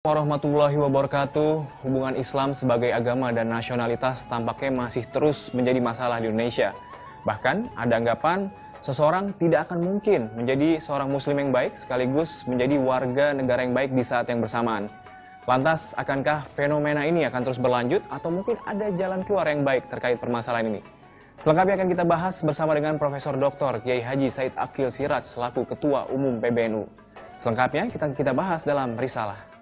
Warahmatullahi wabarakatuh. Hubungan Islam sebagai agama dan nasionalitas tampaknya masih terus menjadi masalah di Indonesia. Bahkan ada anggapan seseorang tidak akan mungkin menjadi seorang muslim yang baik sekaligus menjadi warga negara yang baik di saat yang bersamaan. Lantas, akankah fenomena ini akan terus berlanjut atau mungkin ada jalan keluar yang baik terkait permasalahan ini? Selengkapnya akan kita bahas bersama dengan Profesor Dr. Kiai Haji Said Aqil Siraj selaku Ketua Umum PBNU. Selengkapnya kita bahas dalam Risalah.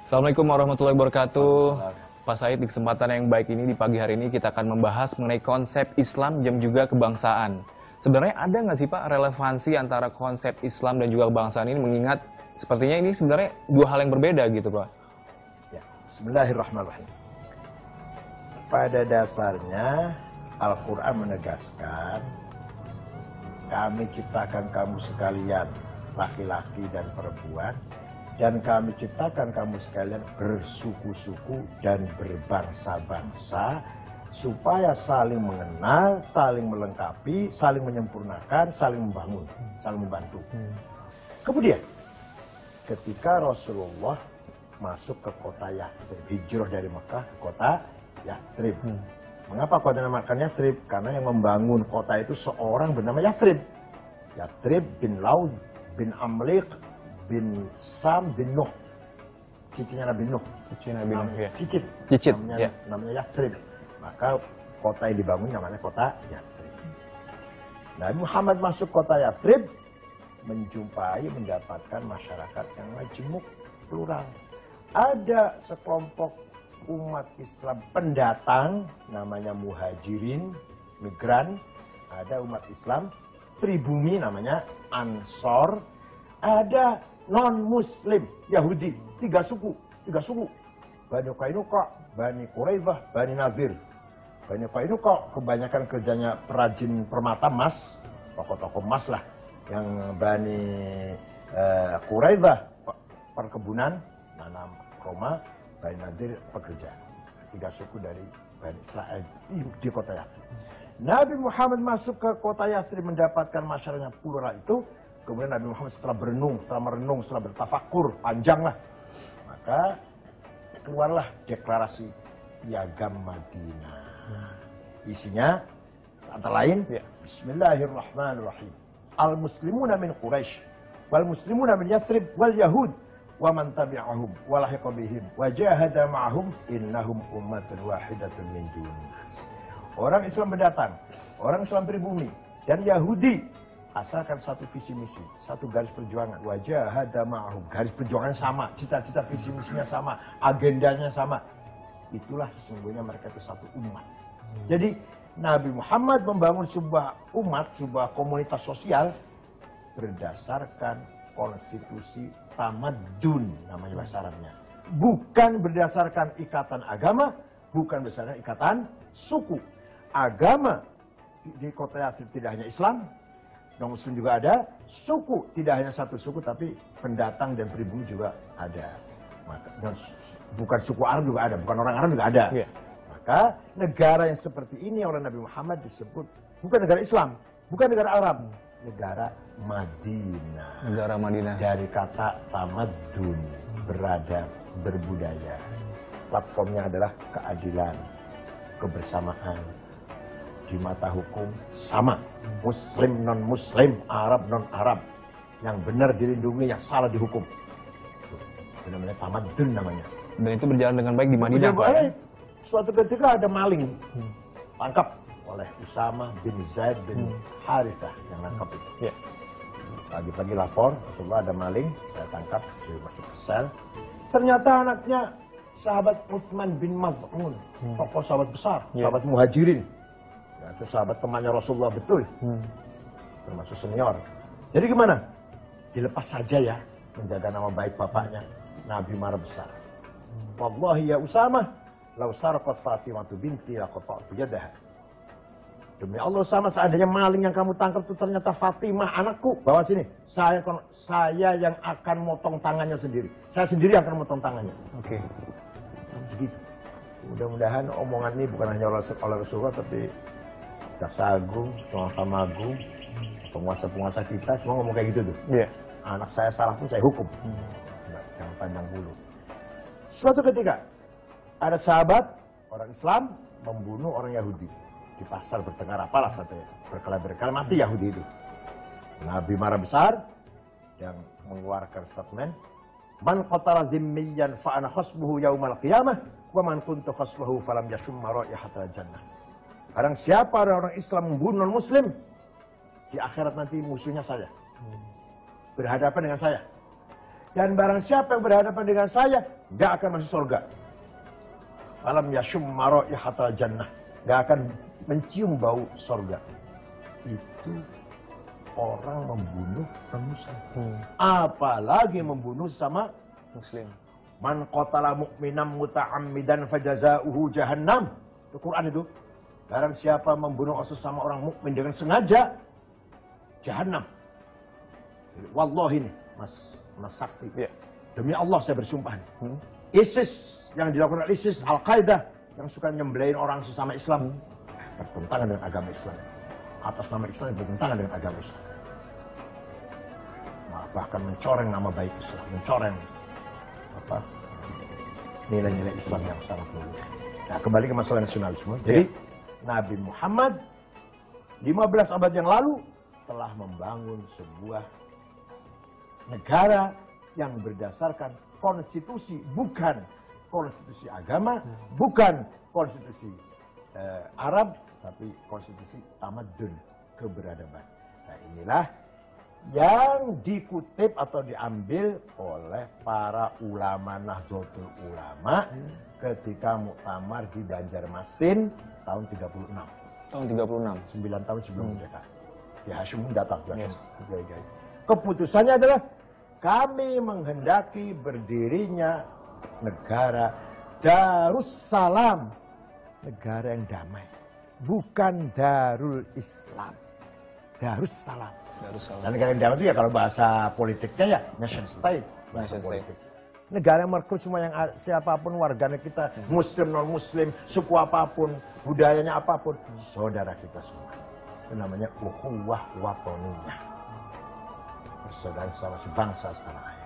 Assalamualaikum warahmatullahi wabarakatuh. Pak Said, di kesempatan yang baik ini di pagi hari ini kita akan membahas mengenai konsep Islam dan juga kebangsaan. Sebenarnya ada nggak sih Pak relevansi antara konsep Islam dan juga kebangsaan ini, mengingat sepertinya ini sebenarnya dua hal yang berbeda gitu Pak? Ya, Bismillahirrahmanirrahim. Pada dasarnya Al-Quran menegaskan, kami ciptakan kamu sekalian laki-laki dan perempuan, dan kami ciptakan kamu sekalian bersuku-suku dan berbangsa-bangsa supaya saling mengenal, saling melengkapi, saling menyempurnakan, saling membangun, saling membantu. Kemudian ketika Rasulullah masuk ke kota Yathrib, hijrah dari Mekah ke kota Yathrib. Mengapa kota namakan Yathrib? Karena yang membangun kota itu seorang bernama Yathrib. Yathrib bin Laud bin Amliq bin Sam bin Nuh, cicitnya Nabi Nuh. Cicit. Namanya Yathrib. Maka kota yang dibangun namanya kota Yathrib. Nabi Muhammad masuk kota Yathrib, mendapatkan masyarakat yang majemuk, plural. Ada sekelompok umat Islam pendatang, namanya muhajirin, migran. Ada umat Islam pribumi, namanya Ansor. Ada non-muslim, Yahudi, tiga suku. Bani Qainuqa, Bani Quraidah, Bani Nadir. Bani Qainuqa kebanyakan kerjanya perajin permata emas, toko-toko emas lah. Yang Bani Quraidah perkebunan, nanam kurma. Bani Nadir pekerja. Tiga suku dari Bani Israel di kota Yathrib. Nabi Muhammad masuk ke kota Yathrib mendapatkan masyarakatnya plural itu. Kemudian Nabi Muhammad setelah merenung, setelah bertafakur, panjang lah. Maka keluarlah deklarasi Piagam Madinah. Isinya antara lain, Bismillahirrahmanirrahim. Al-muslimuna min Quraisy, wal muslimuna min Yathrib, wal Yahud, wa man tabi'ahum, wa lahiqa bihim, wa jahada ma'ahum, innahum ummatun wahidatun min dunin nas. Orang Islam mendatang, orang Islam pribumi, dan Yahudi, asalkan satu visi misi, satu garis perjuangan. Wajah hada ma'ahum, garis perjuangannya sama, cita-cita visi misinya sama, agendanya sama. Itulah sesungguhnya mereka itu satu umat. Jadi Nabi Muhammad membangun sebuah umat, sebuah komunitas sosial berdasarkan konstitusi tamadun, namanya bahasa Arabnya. Bukan berdasarkan ikatan agama, bukan berdasarkan ikatan suku. Agama di kota Yathrib tidak hanya Islam, non-muslim juga ada, suku tidak hanya satu suku tapi pendatang dan pribumi juga ada. Maka, bukan suku Arab juga ada, bukan orang Arab juga ada. Maka negara yang seperti ini oleh Nabi Muhammad disebut bukan negara Islam, bukan negara Arab, negara Madinah. Negara Madinah. Dari kata tamadun, beradab, berbudaya. Platformnya adalah keadilan, kebersamaan. Di mata hukum sama, muslim non-muslim, Arab non-Arab, yang benar dilindungi, yang salah dihukum. Itu namanya tamadun namanya. Dan itu berjalan dengan baik di Madinah Pak ya? Suatu ketika ada maling, tangkap oleh Usama bin Zaid bin Harithah yang nangkap itu. Pagi-pagi lapor, Rasulullah ada maling, saya tangkap, saya masuk ke sel. Ternyata anaknya sahabat Uthman bin Maz'un, tokoh sahabat besar, sahabat muhajirin. Itu sahabat temannya Rasulullah betul, termasuk senior. Jadi gimana? Dilepas saja ya, menjaga nama baik bapaknya. Nabi marah besar. Wallahi ya Usama, lau sarqat Fatimah binti laqata'tu yadaha. Demi Allah sama seandainya maling yang kamu tangkap itu ternyata Fatimah anakku, bawa sini. Saya yang akan motong tangannya sendiri. Saya sendiri yang akan motong tangannya. Oke. Sampai segitu. Mudah-mudahan omongan ini bukan hanya oleh Rasulullah, tapi Jaksa Agung, Mahkamah Agung, penguasa-penguasa kita semua ngomong kayak gitu tuh. Iya. Anak saya salah pun saya hukum. Jangan pandang bulu. Suatu ketika ada sahabat orang Islam membunuh orang Yahudi di pasar bertengkar apalah sampai berkelahi mati Yahudi itu. Nabi marah besar yang mengeluarkan statement, man qatala dhimmiyan fa ana khasbuhu yaumal qiyamah wa man kuntu khasbuhu falam yashumma raihatal jannah. Barang siapa orang Islam membunuh non muslim, di akhirat nanti musuhnya saya. Berhadapan dengan saya. Dan barang siapa yang berhadapan dengan saya, enggak akan masuk surga. Falam yashumma raihatal jannah. Enggak akan mencium bau surga. Itu orang membunuh non-muslim. Apalagi membunuh sama Muslim. Man qatala mu'minan muta'ammidan fajaza'uhu jahannam. Itu Quran itu. Barang siapa membunuh sesama orang mukmin dengan sengaja, jahannam. Wallahi nih, Mas Sakti. Yeah. Demi Allah saya bersumpah nih. ISIS yang dilakukan ISIS, Al-Qaeda yang suka nyembelain orang sesama Islam, bertentangan dengan agama Islam. Atas nama Islam bertentangan dengan agama Islam. Bahkan mencoreng nama baik Islam, mencoreng nilai-nilai Islam yang sangat mulia. Nah, kembali ke masalah nasionalisme. Jadi Nabi Muhammad 15 abad yang lalu telah membangun sebuah negara yang berdasarkan konstitusi, bukan konstitusi agama, bukan konstitusi Arab, tapi konstitusi tamadun, keberadaban. Nah, inilah yang dikutip atau diambil oleh para ulama Nahdlatul Ulama ketika muktamar di Banjarmasin tahun 36. Tahun 36. 9 tahun sebelum merdeka. Ki Hasyim datang. Keputusannya adalah kami menghendaki berdirinya negara Darussalam, negara yang damai, bukan Darul Islam. Darussalam. Dan negara yang damai itu ya kalau bahasa politiknya ya nation state, bahasa politik. Negara yang merekrut semua yang siapapun warganya kita, muslim non muslim, suku apapun, budayanya apapun, saudara kita semua. Itu namanya ukhuwah watoniyah. Persaudaraan sama sebangsa setanah air.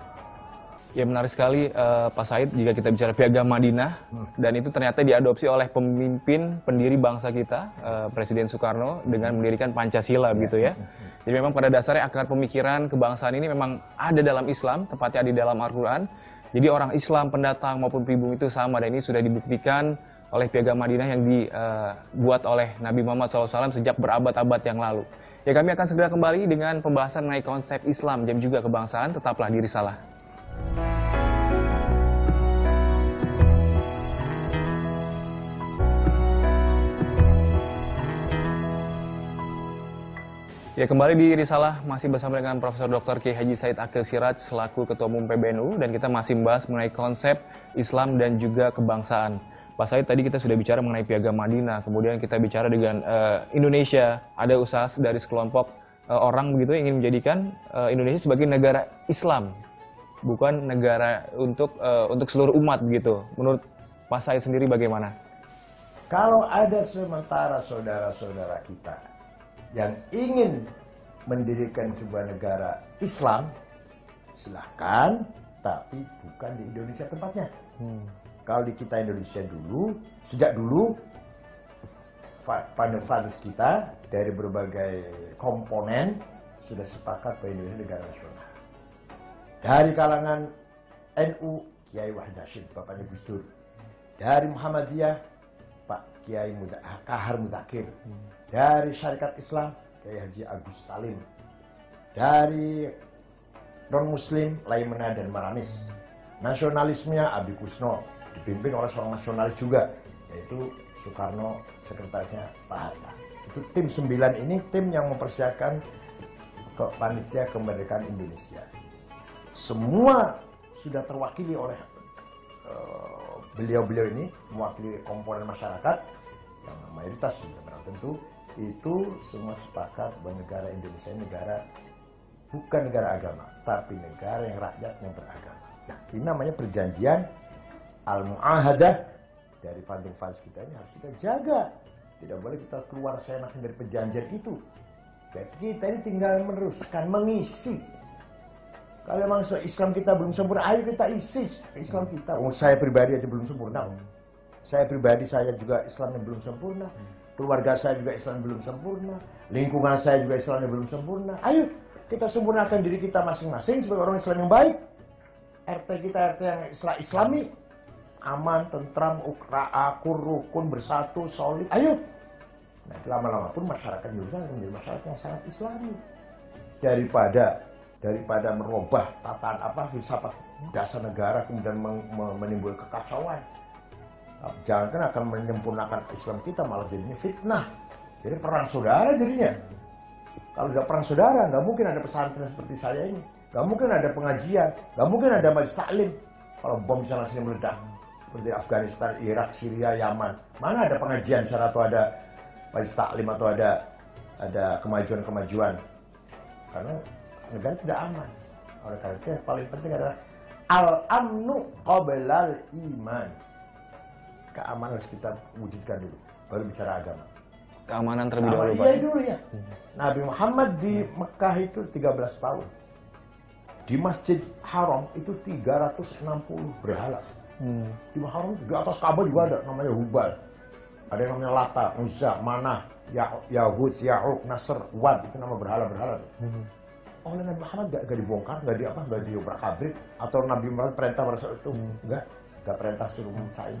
Ya menarik sekali Pak Said jika kita bicara Piagam Madinah dan itu ternyata diadopsi oleh pemimpin pendiri bangsa kita Presiden Soekarno dengan mendirikan Pancasila gitu ya. Jadi memang pada dasarnya akar pemikiran kebangsaan ini memang ada dalam Islam, tepatnya di dalam Al-Quran. Jadi orang Islam, pendatang maupun pribumi itu sama dan ini sudah dibuktikan oleh Piagam Madinah yang dibuat oleh Nabi Muhammad SAW sejak berabad-abad yang lalu. Ya kami akan segera kembali dengan pembahasan mengenai konsep Islam dan juga kebangsaan, tetaplah di Risalah. Ya kembali di Risalah masih bersama dengan Profesor Dr. Kiai Haji Said Akil Siraj selaku Ketua Umum PBNU dan kita masih membahas mengenai konsep Islam dan juga kebangsaan. Pak Said tadi kita sudah bicara mengenai Piagam Madinah, kemudian kita bicara dengan Indonesia, ada usaha dari sekelompok orang begitu yang ingin menjadikan Indonesia sebagai negara Islam, bukan negara untuk seluruh umat begitu. Menurut Pak Said sendiri bagaimana? Kalau ada sementara saudara-saudara kita yang ingin mendirikan sebuah negara Islam, silahkan, tapi bukan di Indonesia tempatnya. Kalau di kita Indonesia dulu, sejak dulu, founders kita dari berbagai komponen sudah sepakat bahwa Indonesia negara nasional. Dari kalangan NU, Kiai Wahid Hasyim, bapaknya Gus Dur. Dari Muhammadiyah, Pak Kiai Kahar Mudakir. Dari Syarikat Islam, Kiai Haji Agus Salim. Dari non-muslim, Laimena dan Maramis. Nasionalismenya Abi Kusno, dipimpin oleh seorang nasionalis juga, yaitu Soekarno, sekretarisnya Pak Hatta. Itu tim 9 ini tim yang mempersiapkan panitia kemerdekaan Indonesia. Semua sudah terwakili oleh beliau-beliau ini, mewakili komponen masyarakat yang mayoritas tentu itu semua sepakat bahwa negara Indonesia ini bukan negara agama, tapi negara yang rakyatnya beragama. Nah, ini namanya perjanjian Al-Mu'ahadah dari founding fathers kita ini harus kita jaga. Tidak boleh kita keluar seenaknya dari perjanjian itu. Jadi kita ini tinggal meneruskan, mengisi. Kalau memang Islam kita belum sempurna, ayo kita isi Islam kita. Oh, saya pribadi aja belum sempurna. Saya pribadi, saya juga Islamnya belum sempurna. Keluarga saya juga Islam belum sempurna. Lingkungan saya juga Islamnya belum sempurna. Ayo kita sempurnakan diri kita masing-masing sebagai orang Islam yang baik. RT kita RT yang Islami, aman, tentram, akur, rukun, bersatu, solid. Ayo. Nah, lama-lama pun masyarakat Indonesia menjadi masyarakat yang sangat Islami. Daripada merubah tataan filsafat dasar negara kemudian menimbulkan kekacauan. Jangan akan menyempurnakan Islam kita, malah jadinya fitnah. Jadi perang saudara jadinya. Kalau tidak perang saudara, nggak mungkin ada pesantren seperti saya ini. Nggak mungkin ada pengajian. Nggak mungkin ada majelis taklim. Kalau bom misalnya sini meledak. Seperti Afghanistan, Irak, Syria, Yaman. Mana ada pengajian sana atau ada majelis taklim atau ada kemajuan-kemajuan. Karena negara tidak aman. Oleh karena itu yang paling penting adalah al-amnu qablal iman. Keamanan harus kita wujudkan dulu, baru bicara agama. Keamanan terlebih dahulu, Pak. Iya dulu ya. Nabi Muhammad di Mekah itu 13 tahun. Di Masjid Haram itu 360 berhala. Di Haram di atas Ka'bah juga ada namanya Hubal. Ada yang namanya Lata, Uzza, Manah, Yahud, Ya'uq, Nasr, Wad, itu nama berhala-berhala. Oleh Nabi Muhammad gak dibongkar, gak diobrak-abrik, atau Nabi Muhammad perintah pada saat itu enggak perintah suruh mencain.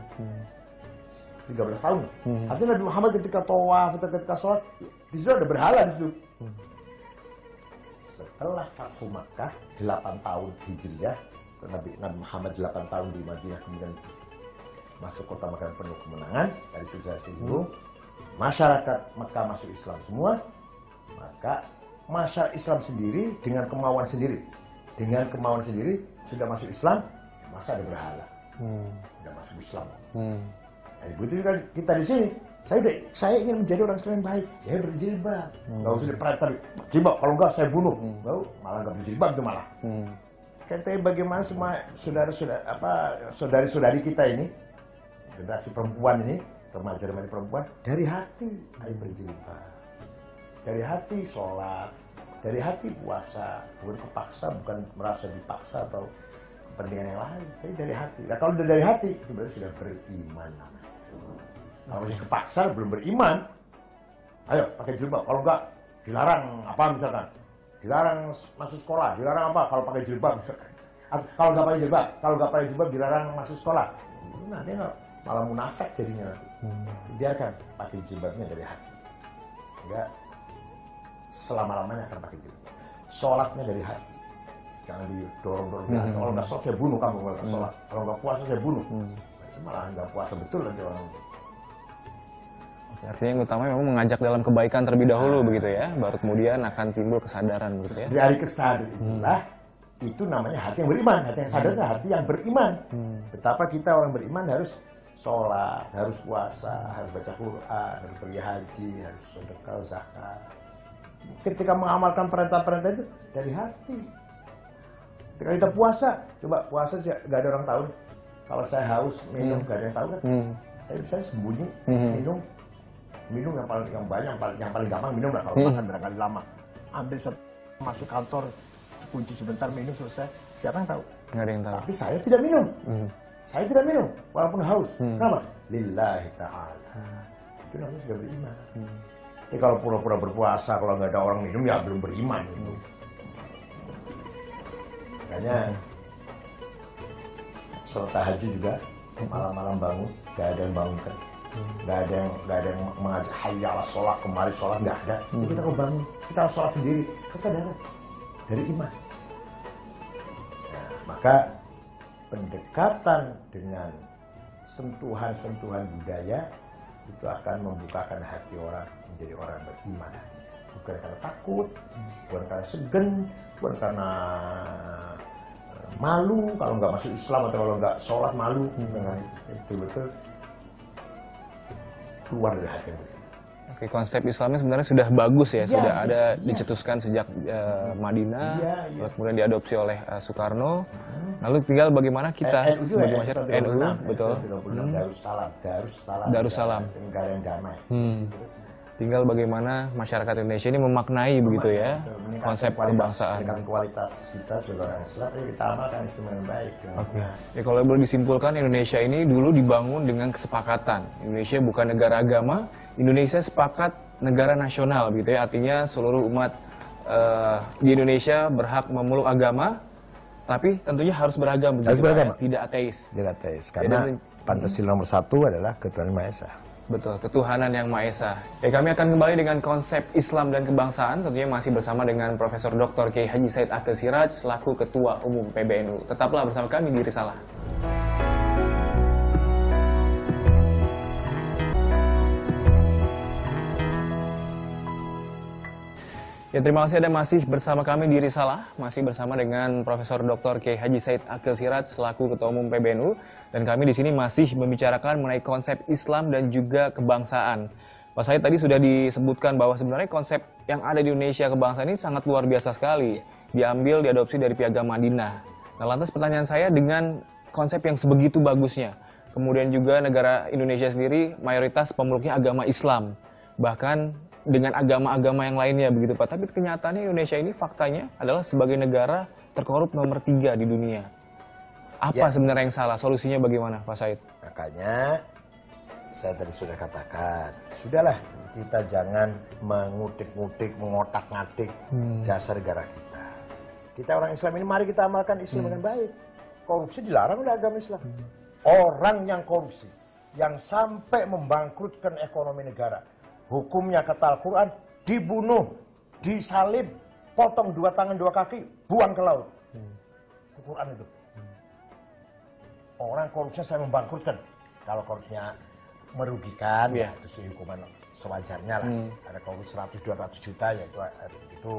13 tahun. Artinya Nabi Muhammad ketika tawaf, ketika sholat, di situ ada berhala di situ. Setelah Fathu Makkah 8 tahun Hijriah, Nabi Muhammad 8 tahun di Madinah, kemudian masuk kota Makkah penuh kemenangan dari sisi masyarakat Makkah masuk Islam semua, maka masyarakat Islam sendiri dengan kemauan sendiri sudah masuk Islam, masa ada berhala, sudah masuk Islam. Nah, begitu juga kita di sini. Saya ingin menjadi orang Islam yang baik, ya berjilbab. Nggak usah diperintah jilbab, kalau enggak saya bunuh. Malah nggak berjilbab itu malah. Katanya bagaimana semua saudari-saudari kita ini, generasi perempuan ini, remaja-remaja perempuan, dari hati ayo berjilbab, dari hati sholat, dari hati puasa, bukan kepaksa, bukan merasa dipaksa atau kepentingan yang lain, tapi dari hati. Nah kalau dari hati itu berarti sudah beriman namanya. Kalau masih kepaksa belum beriman, ayo pakai jilbab. Kalau enggak dilarang apa misalkan, dilarang masuk sekolah, dilarang apa kalau pakai jilbab. Kalau nggak pakai jilbab, dilarang masuk sekolah. Nanti malah munafik jadinya nanti. Biarkan pakai jilbabnya dari hati, sehingga selama-lamanya akan pakai jilbab. Sholatnya dari hati, jangan didorong-dorong. Kalau nggak sholat saya bunuh kamu, kalau nggak sholat. Kalau nggak puasa saya bunuh. Malah nggak puasa betul nanti orang. Artinya yang utama memang mengajak dalam kebaikan terlebih dahulu begitu ya, baru kemudian akan timbul kesadaran begitu ya. Dari kesadaran itulah itu namanya hati yang beriman. Hati yang sadar adalah hati yang beriman. Betapa kita orang beriman harus sholat, harus puasa, harus baca Quran, harus pergi haji, harus sedekah, zakat. Ketika mengamalkan perintah-perintah itu dari hati. Ketika kita puasa, coba puasa nggak ada orang tahu. Kalau saya haus minum nggak ada yang tahu kan. Saya sembunyi minum yang banyak, yang paling gampang minum lah. Kalau makan berapa kali lama, ambil masuk kantor, kunci sebentar, minum selesai. Siapa yang tahu? Nggak ada yang tahu. Tapi saya tidak minum. Saya tidak minum walaupun haus. Kenapa? Lillahi ta'ala. Itu namanya sudah beriman. Jadi kalau pura-pura berpuasa, kalau nggak ada orang minum ya belum beriman. Makanya sholat tahajud juga malam-malam bangun, nggak ada yang bangunkan. Nggak ada yang mengajak hayya ala sholat, kemari sholat, nggak ada. Kita kalau bangun, kita harus sholat sendiri, kesadaran dari iman. Nah, maka pendekatan dengan sentuhan-sentuhan budaya itu akan membukakan hati orang menjadi orang beriman. Bukan karena takut, bukan karena segan, bukan karena malu kalau nggak masuk Islam atau kalau nggak sholat malu. Dengan itu betul keluar dari hati yang beriman. Oke, konsep Islamnya sebenarnya sudah bagus ya, sudah ya, ada ya. dicetuskan sejak Madinah, Ya. lalu kemudian diadopsi oleh Soekarno. Lalu tinggal bagaimana kita sebagai masyarakat NU, betul. Darussalam. Negara yang damai. Tinggal bagaimana masyarakat Indonesia ini memaknai begitu ya konsep kebangsaan. Meningkatkan kualitas kita sebagai orang Islam, kita amalkan Islam dengan baik. Oke. Ya, kalau boleh disimpulkan, Indonesia ini dulu dibangun dengan kesepakatan. Indonesia bukan negara agama, Indonesia sepakat negara nasional gitu ya. Artinya seluruh umat di Indonesia berhak memeluk agama, tapi tentunya harus beragam begitu, beragama. Tidak ateis. Tidak ateis, karena Pancasila nomor 1 adalah Ketuhanan Maha Esa. Betul, ketuhanan yang Maha Esa. Ya, kami akan kembali dengan konsep Islam dan kebangsaan, tentunya masih bersama dengan Profesor Dr. Kiai Haji Said Akil Siraj selaku Ketua Umum PBNU. Tetaplah bersama kami di Risalah. Ya, terima kasih Anda masih bersama kami di Risalah, masih bersama dengan Profesor Dr. Kiai Haji Said Akil Siraj selaku Ketua Umum PBNU, dan kami di sini masih membicarakan mengenai konsep Islam dan juga kebangsaan. Pak Said, tadi sudah disebutkan bahwa sebenarnya konsep yang ada di Indonesia kebangsaan ini sangat luar biasa sekali, diadopsi dari Piagam Madinah. Nah, lantas pertanyaan saya, dengan konsep yang sebegitu bagusnya, kemudian juga negara Indonesia sendiri mayoritas pemeluknya agama Islam, bahkan dengan agama-agama yang lainnya begitu Pak. Tapi kenyataannya Indonesia ini faktanya adalah sebagai negara terkorup nomor 3 di dunia. Apa sebenarnya yang salah? Solusinya bagaimana Pak Said? Makanya saya tadi sudah katakan, sudahlah kita jangan mengutik-ngutik, mengotak-ngatik dasar negara kita. Kita orang Islam ini, mari kita amalkan Islam dengan baik. Korupsi dilarang oleh agama Islam. Orang yang korupsi, yang sampai membangkrutkan ekonomi negara, hukumnya kata Al-Quran, dibunuh, disalib, potong 2 tangan 2 kaki, buang ke laut. Al-Quran itu. Orang korupsinya saya membangkrutkan. Kalau korupsinya merugikan, ya itu sih hukuman sewajarnya lah. Ada korupsi 100-200 juta, ya itu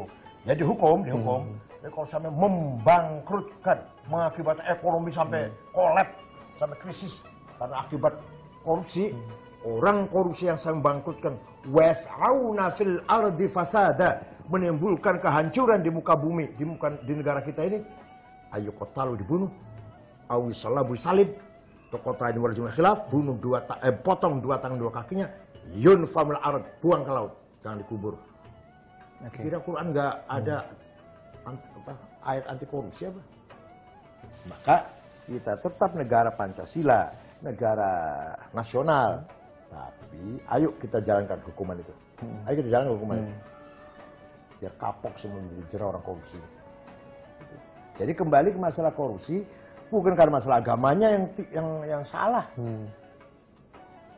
ya dihukum. Tapi kalau sampai membangkrutkan, mengakibatkan ekonomi sampai kolaps, sampai krisis karena akibat korupsi, orang korupsi yang saya membangkrutkan, was'auna fil ardi fasada, menimbulkan kehancuran di muka bumi, di negara kita ini, ayo kotalu dibunuh, awisalabu salib, tokotain wal jumlah khilaf, bunuh potong 2 tangan 2 kakinya, yunfamul ard, buang ke laut, jangan dikubur. Kira Quran nggak ada ayat anti korupsi apa? Maka kita tetap negara Pancasila, negara nasional. Tapi ayo kita jalankan hukuman itu. Ayo kita jalankan hukuman itu. Biar kapok semua menjadi jerah orang korupsi. Jadi kembali ke masalah korupsi, bukan karena masalah agamanya yang salah.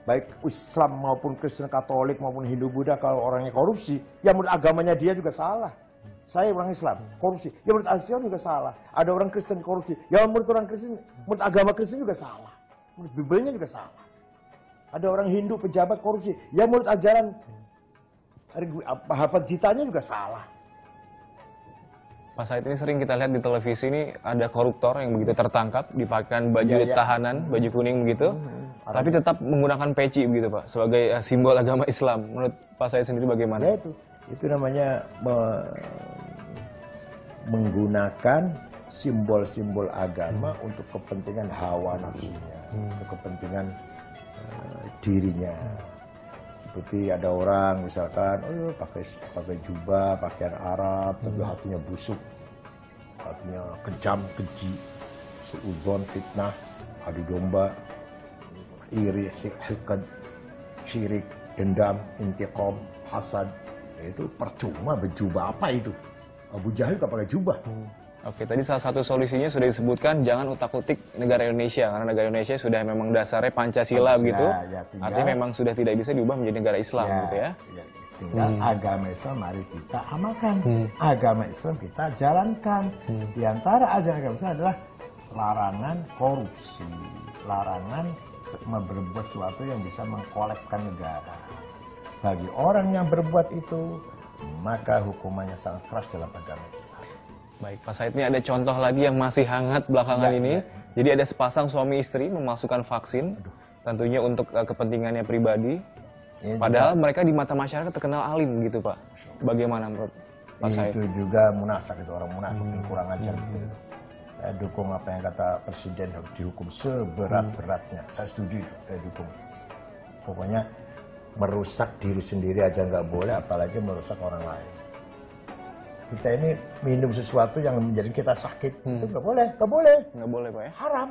Baik Islam maupun Kristen, Katolik maupun Hindu, Buddha, kalau orangnya korupsi, ya menurut agamanya dia juga salah. Saya orang Islam, korupsi, ya menurut Islam juga salah. Ada orang Kristen korupsi, ya menurut orang Kristen, menurut agama Kristen juga salah. Menurut Bibelnya juga salah. Ada orang Hindu pejabat korupsi, ya menurut ajaran Hafad Gitanya juga salah. Pak Said, ini sering kita lihat di televisi ini ada koruptor yang begitu tertangkap, dipakaikan baju tahanan, baju kuning begitu, tapi tetap menggunakan peci begitu Pak, sebagai simbol agama Islam. Menurut Pak Said sendiri bagaimana? Ya itu namanya menggunakan simbol-simbol agama untuk kepentingan hawa nafsunya, untuk kepentingan dirinya. Seperti ada orang misalkan, pakai jubah, pakaian Arab, tapi hatinya busuk, hatinya kejam, keji, suudzon, fitnah, adu domba, iri, hikad, syirik, dendam, intiqam, hasad. Itu percuma berjubah, apa itu? Abu Jahal juga pakai jubah. Oke, tadi salah satu solusinya sudah disebutkan, jangan utak-utik negara Indonesia, karena negara Indonesia sudah memang dasarnya Pancasila begitu. Ya, artinya memang sudah tidak bisa diubah menjadi negara Islam gitu ya. Tinggal agama Islam mari kita amalkan. Agama Islam kita jalankan. Di antara ajaran agama Islam adalah larangan korupsi, larangan berbuat sesuatu yang bisa mengkolapskan negara. Bagi orang yang berbuat itu, maka hukumannya sangat keras dalam agama Islam. Baik, Pak Said, ini ada contoh lagi yang masih hangat belakangan ini. Jadi ada sepasang suami istri memasukkan vaksin, tentunya untuk kepentingannya pribadi. Padahal mereka di mata masyarakat terkenal alim gitu Pak. Bagaimana menurut Pak Said? Itu juga munafik, itu orang munafik yang kurang ajar betul. Saya dukung apa yang kata Presiden, harus dihukum seberat-beratnya. Saya setuju itu, saya dukung. Pokoknya merusak diri sendiri aja nggak boleh, apalagi merusak orang lain. Kita ini minum sesuatu yang menjadi kita sakit, itu nggak boleh, nggak boleh. Nggak boleh Pak ya? Haram.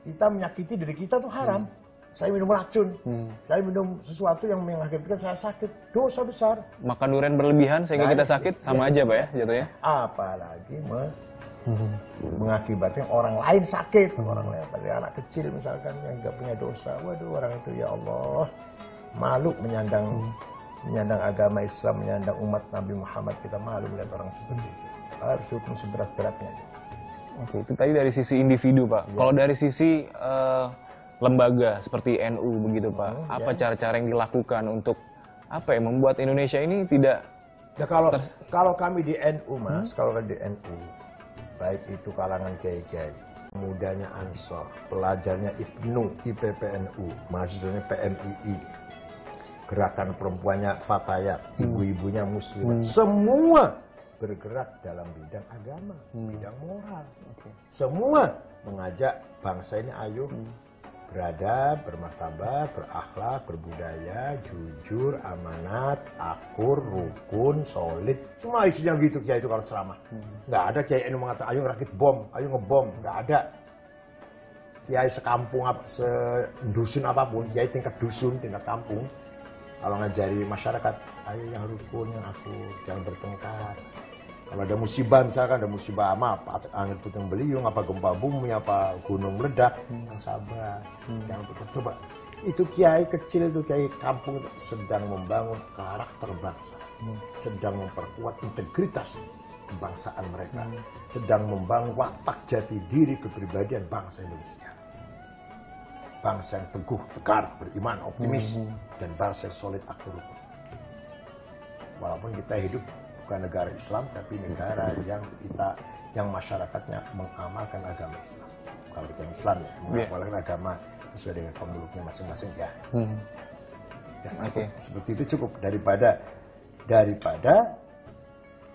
Kita menyakiti diri kita tuh haram. Saya minum racun, saya minum sesuatu yang mengakibatkan saya sakit, dosa besar. Makan durian berlebihan sehingga kita sakit, sama aja Pak ya jatuhnya? Apalagi mengakibatkan orang lain sakit, orang lain, pada anak kecil misalkan yang nggak punya dosa, waduh orang itu ya Allah malu menyandang agama Islam, menyandang umat Nabi Muhammad, kita malu melihat orang seperti itu. Harus dihukum seberat-beratnya. Oke, itu tadi dari sisi individu Pak. Kalau dari sisi lembaga seperti NU begitu Pak, apa cara-cara yang dilakukan untuk membuat Indonesia ini tidak? Ya kalau kami di NU Mas, kalau di NU, baik itu kalangan kiai-kiai, mudanya Ansor, pelajarnya IPNU, IPPNU, mahasiswanya PMII, gerakan perempuannya Fatayat, ibu-ibunya Muslimat, semua bergerak dalam bidang agama, bidang moral. Semua mengajak bangsa ini ayo beradab, bermartabat, berakhlak, berbudaya, jujur, amanat, akur, rukun, solid. Semua isinya gitu kiai itu kalau ceramah. Nggak ada kiai yang mengatakan ayo ngerakit bom, ayo ngebom. Nggak ada. Kiai sekampung, sedusun apapun, kiai tingkat dusun, tingkat kampung. Kalau ngajari masyarakat, ayo yang rukun, yang akur, jangan bertengkar. Kalau ada musibah, misalkan ada musibah apa angin puting beliung, apa gempa bumi, apa gunung meledak, yang sabar, jangan putus. Coba, itu kiai kecil, itu kiai kampung sedang membangun karakter bangsa, sedang memperkuat integritas kebangsaan mereka, sedang membangun watak jati diri kepribadian bangsa Indonesia. Bangsa yang teguh, tegar, beriman, optimis, dan bangsa yang solid, akur. Walaupun kita hidup bukan negara Islam, tapi negara yang masyarakatnya mengamalkan agama Islam. Kalau kita yang Islam ya, mengamalkan agama sesuai dengan pemeluknya masing-masing ya. Seperti itu cukup daripada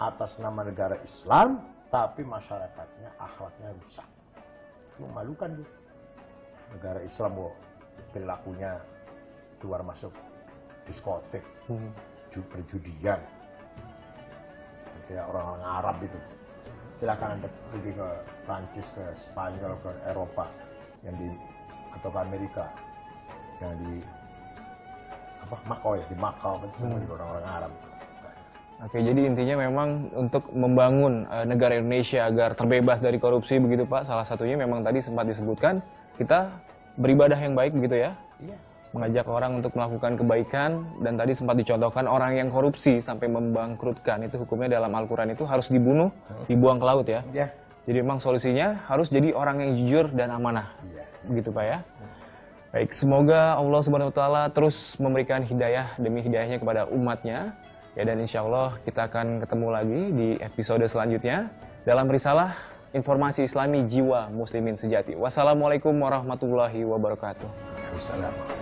atas nama negara Islam, tapi masyarakatnya akhlaknya rusak. Memalukan tuh. Negara Islam perilakunya keluar masuk diskotek, perjudian. Ya orang-orang Arab itu, silakan Anda pergi ke Prancis, ke Spanyol, ke Eropa, atau ke Amerika, yang di Makau ya, di Makau itu semua orang-orang Arab. Oke, jadi intinya memang untuk membangun negara Indonesia agar terbebas dari korupsi begitu Pak. Salah satunya memang tadi sempat disebutkan kita beribadah yang baik begitu ya. Iya. Mengajak orang untuk melakukan kebaikan, dan tadi sempat dicontohkan orang yang korupsi sampai membangkrutkan, itu hukumnya dalam Al-Quran itu harus dibunuh, dibuang ke laut ya. Yeah. Jadi memang solusinya harus jadi orang yang jujur dan amanah. Begitu Pak ya. Baik, semoga Allah Subhanahu wa taala terus memberikan hidayah demi hidayahnya kepada umatnya. Ya, dan insya Allah kita akan ketemu lagi di episode selanjutnya dalam risalah Informasi Islami Jiwa Muslimin Sejati. Wassalamualaikum warahmatullahi wabarakatuh. Waalaikumsalam.